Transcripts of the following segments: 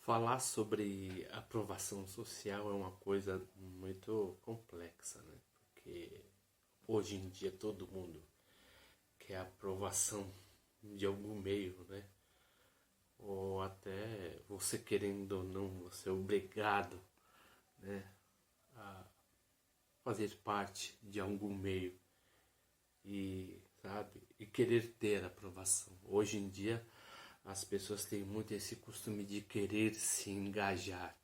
Falar sobre aprovação social é uma coisa muito complexa, né? Porque hoje em dia todo mundo quer aprovação de algum meio, né? Ou até você querendo ou não, você é obrigado, né, a fazer parte de algum meio e, sabe, e querer ter aprovação. Hoje em dia as pessoas têm muito esse costume de querer se engajar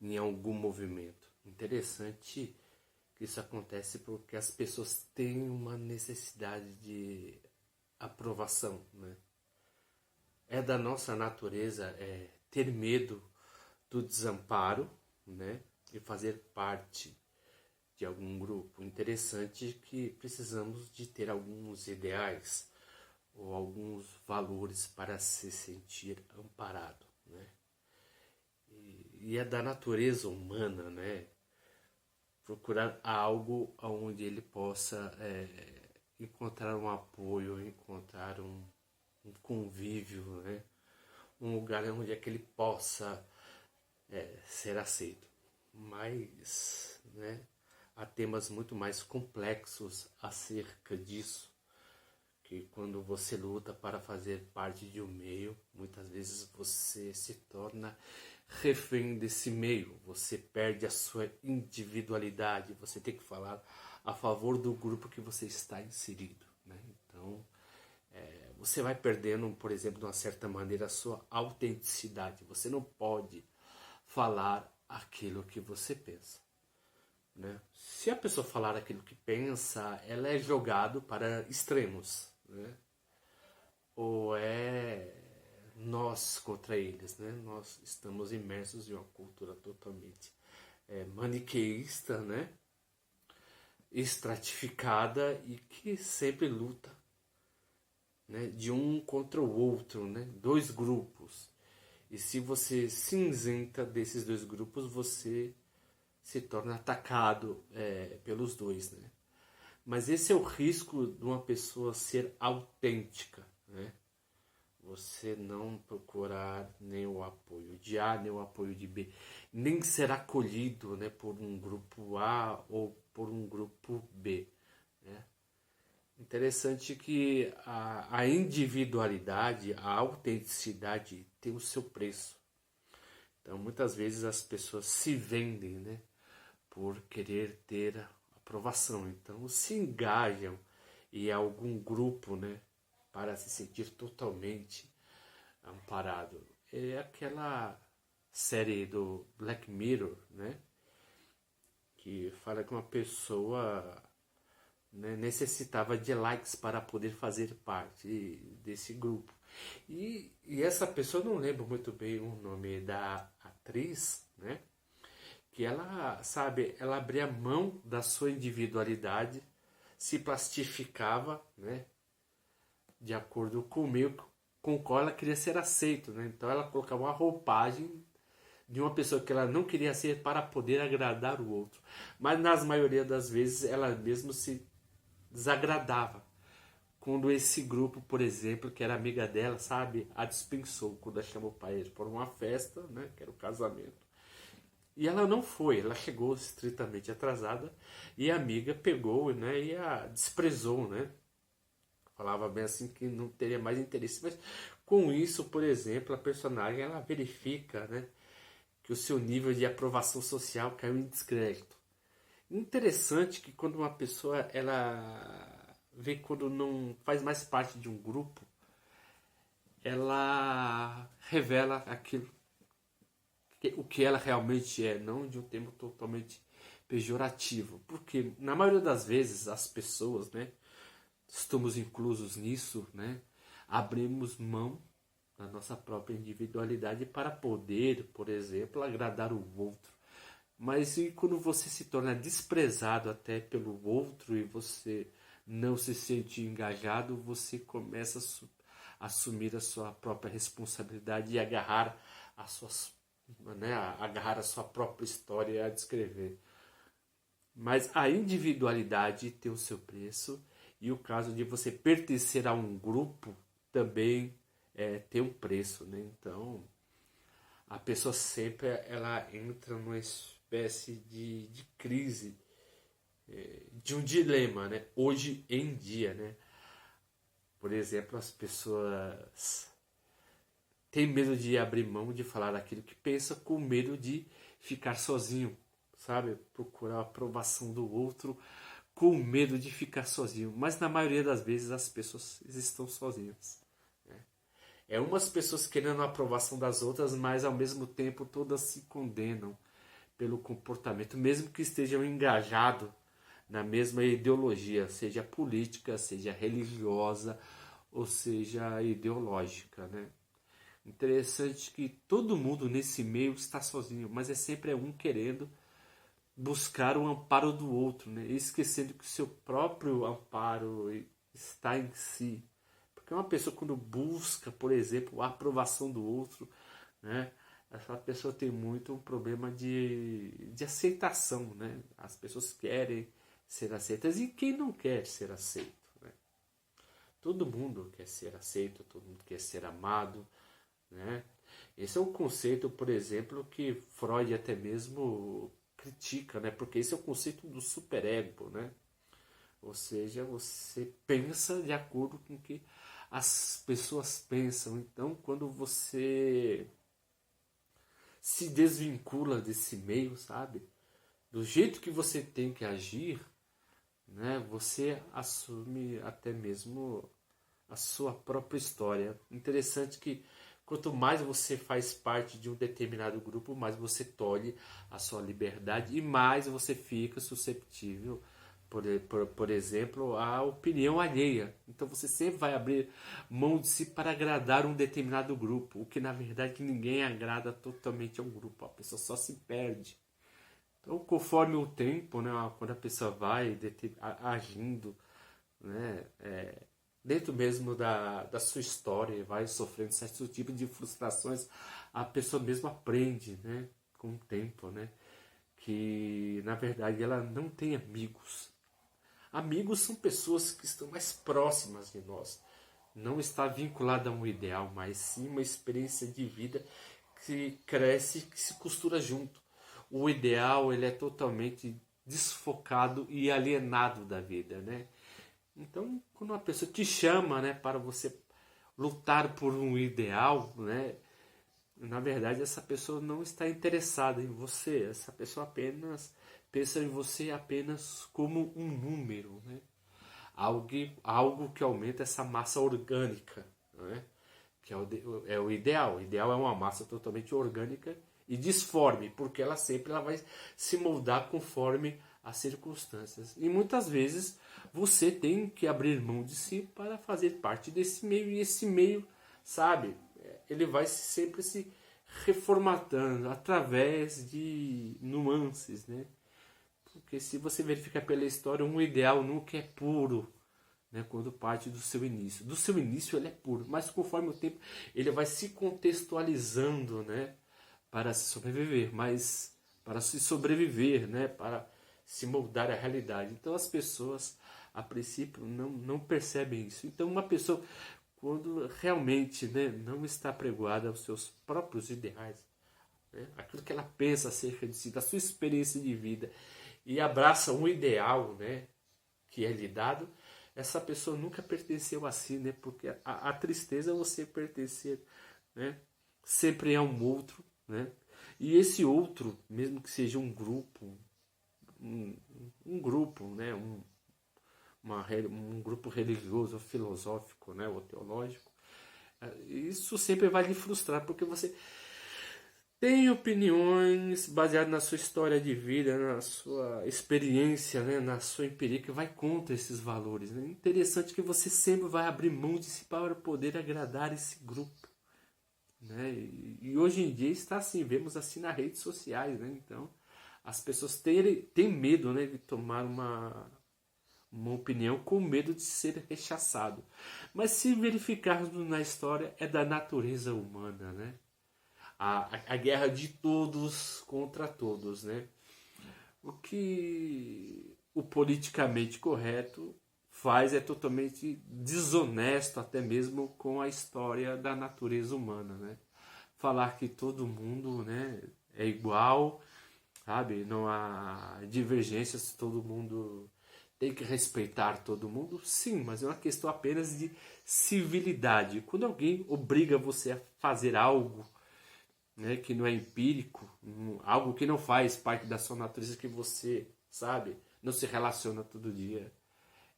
em algum movimento. Interessante que isso acontece porque as pessoas têm uma necessidade de aprovação, né? É da nossa natureza ter medo do desamparo, né? E fazer parte de algum grupo. Interessante que precisamos de ter alguns ideais ou alguns valores para se sentir amparado, né? E é da natureza humana, né? Procurar algo onde ele possa encontrar um apoio, encontrar um convívio, né? Um lugar onde é que ele possa ser aceito. Mas, né, há temas muito mais complexos acerca disso, que quando você luta para fazer parte de um meio, muitas vezes você se torna refém desse meio, você perde a sua individualidade, você tem que falar a favor do grupo que você está inserido, né? Então, você vai perdendo, por exemplo, de uma certa maneira, a sua autenticidade. Você não pode falar aquilo que você pensa, né? Se a pessoa falar aquilo que pensa, ela é jogado para extremos, né? Ou é nós contra eles, né? Nós estamos imersos em uma cultura totalmente maniqueísta, né? Estratificada e que sempre luta, né? De um contra o outro, né? Dois grupos. E se você cinzenta desses dois grupos, você se torna atacado pelos dois, né? Mas esse é o risco de uma pessoa ser autêntica, né? Você não procurar nem o apoio de A, nem o apoio de B, nem ser acolhido, né, por um grupo A ou por um grupo B, né? Interessante que a individualidade, a autenticidade tem o seu preço. Então, muitas vezes as pessoas se vendem, né, por querer ter aprovação. Então, se engajam em algum grupo, né, para se sentir totalmente amparado. É aquela série do Black Mirror, né, que fala que uma pessoa, né, necessitava de likes para poder fazer parte desse grupo. E essa pessoa, não lembro muito bem o nome da atriz, né? Que ela, sabe, ela abria mão da sua individualidade, se plastificava, né? De acordo com o meio com o qual ela queria ser aceito, né? Então ela colocava uma roupagem de uma pessoa que ela não queria ser para poder agradar o outro. Mas na maioria das vezes ela mesmo se desagradava. Quando esse grupo, por exemplo, que era amiga dela, sabe, a dispensou quando ela chamou para ir para uma festa, né, que era o casamento. E ela não foi, ela chegou estritamente atrasada e a amiga pegou, né, e a desprezou, né? Falava bem assim que não teria mais interesse, mas com isso, por exemplo, a personagem ela verifica, né, que o seu nível de aprovação social caiu em descrédito. Interessante que quando uma pessoa ela vê quando não faz mais parte de um grupo, ela revela aquilo o que ela realmente é, não de um termo totalmente pejorativo, porque na maioria das vezes as pessoas, né, estamos inclusos nisso, né, abrimos mão da nossa própria individualidade para poder, por exemplo, agradar o outro. Mas e quando você se torna desprezado até pelo outro e você não se sente engajado, você começa a assumir a sua própria responsabilidade e agarrar as suas, né, agarrar a sua própria história e a descrever. Mas a individualidade tem o seu preço e o caso de você pertencer a um grupo também tem um preço, né? Então, a pessoa sempre ela entra numa espécie de crise, de um dilema, né? Hoje em dia, né? Por exemplo, as pessoas têm medo de abrir mão de falar aquilo que pensa, com medo de ficar sozinho, sabe? Procurar a aprovação do outro, com medo de ficar sozinho. Mas na maioria das vezes as pessoas estão sozinhas. É umas pessoas querendo a aprovação das outras, mas ao mesmo tempo todas se condenam pelo comportamento, mesmo que estejam engajados na mesma ideologia, seja política, seja religiosa ou seja ideológica, né? Interessante que todo mundo nesse meio está sozinho, mas é sempre um querendo buscar o amparo do outro, né? Esquecendo que o seu próprio amparo está em si. Porque uma pessoa quando busca, por exemplo, a aprovação do outro, né? Essa pessoa tem muito um problema de aceitação, né? As pessoas querem ser aceitas e quem não quer ser aceito, né? Todo mundo quer ser aceito, todo mundo quer ser amado, né? Esse é um conceito, por exemplo, que Freud até mesmo critica, né? Porque esse é o conceito do superego, né? Ou seja, você pensa de acordo com o que as pessoas pensam. Então, quando você se desvincula desse meio, sabe? Do jeito que você tem que agir, né? Você assume até mesmo a sua própria história. Interessante que quanto mais você faz parte de um determinado grupo, mais você tolhe a sua liberdade e mais você fica susceptível, por exemplo, à opinião alheia. Então você sempre vai abrir mão de si para agradar um determinado grupo, o que na verdade ninguém agrada totalmente a um grupo, a pessoa só se perde. Então, conforme o tempo, né, quando a pessoa vai agindo, né, dentro mesmo da sua história, vai sofrendo certo tipo de frustrações, a pessoa mesmo aprende, né, com o tempo, né, que na verdade ela não tem amigos. Amigos são pessoas que estão mais próximas de nós. Não está vinculada a um ideal, mas sim uma experiência de vida que cresce, que se costura junto. O ideal ele é totalmente desfocado e alienado da vida, né? Então, quando uma pessoa te chama, né, para você lutar por um ideal, né, na verdade essa pessoa não está interessada em você. Essa pessoa apenas pensa em você apenas como um número, né? Algo que aumenta essa massa orgânica, né? Que é o ideal. O ideal é uma massa totalmente orgânica e disforme, porque ela vai se moldar conforme as circunstâncias. E muitas vezes você tem que abrir mão de si para fazer parte desse meio, e esse meio, sabe, ele vai sempre se reformatando através de nuances, né? Porque se você verificar pela história, um ideal nunca é puro, né, quando parte do seu início. Do seu início ele é puro, mas conforme o tempo ele vai se contextualizando, né, para se sobreviver, né, para se moldar à realidade. Então as pessoas a princípio não percebem isso. Então uma pessoa quando realmente, né, não está pregoada aos seus próprios ideais, né, aquilo que ela pensa acerca de si, da sua experiência de vida, e abraça um ideal, né, que é lhe dado, essa pessoa nunca pertenceu a si, né, porque a tristeza é você pertencer, né, sempre a um outro, né, e esse outro, mesmo que seja um grupo, um grupo, né, um grupo religioso, filosófico, né, ou teológico, isso sempre vai lhe frustrar, porque você tem opiniões baseadas na sua história de vida, na sua experiência, né, na sua empiria, que vai contra esses valores. É, né? Interessante que você sempre vai abrir mão de si para poder agradar esse grupo. Né? E hoje em dia está assim, vemos assim nas redes sociais. Né? Então, as pessoas têm medo, né, de tomar uma opinião com medo de ser rechaçado. Mas se verificarmos na história, é da natureza humana, né? A guerra de todos contra todos, né? O que o politicamente correto faz é totalmente desonesto até mesmo com a história da natureza humana, né? falar que todo mundo, né, é igual, sabe? Não há divergências, todo mundo tem que respeitar todo mundo. Sim, mas é uma questão apenas de civilidade. Quando alguém obriga você a fazer algo, né, que não é empírico, algo que não faz parte da sua natureza, que você, sabe, não se relaciona todo dia,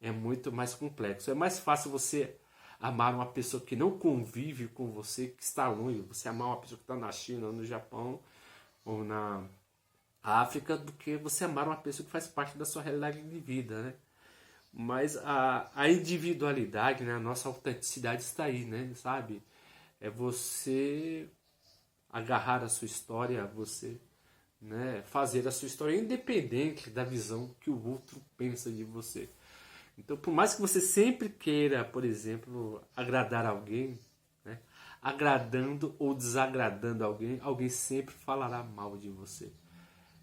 é muito mais complexo. É mais fácil você amar uma pessoa que não convive com você, que está longe, você amar uma pessoa que está na China, ou no Japão, ou na África, do que você amar uma pessoa que faz parte da sua realidade de vida, né? Mas a individualidade, né, a nossa autenticidade está aí, né, sabe? É você agarrar a sua história, você, né, fazer a sua história independente da visão que o outro pensa de você. Então, por mais que você sempre queira, por exemplo, agradar alguém, né, agradando ou desagradando alguém, alguém sempre falará mal de você.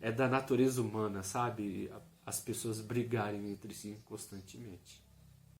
É da natureza humana, sabe? As pessoas brigarem entre si constantemente.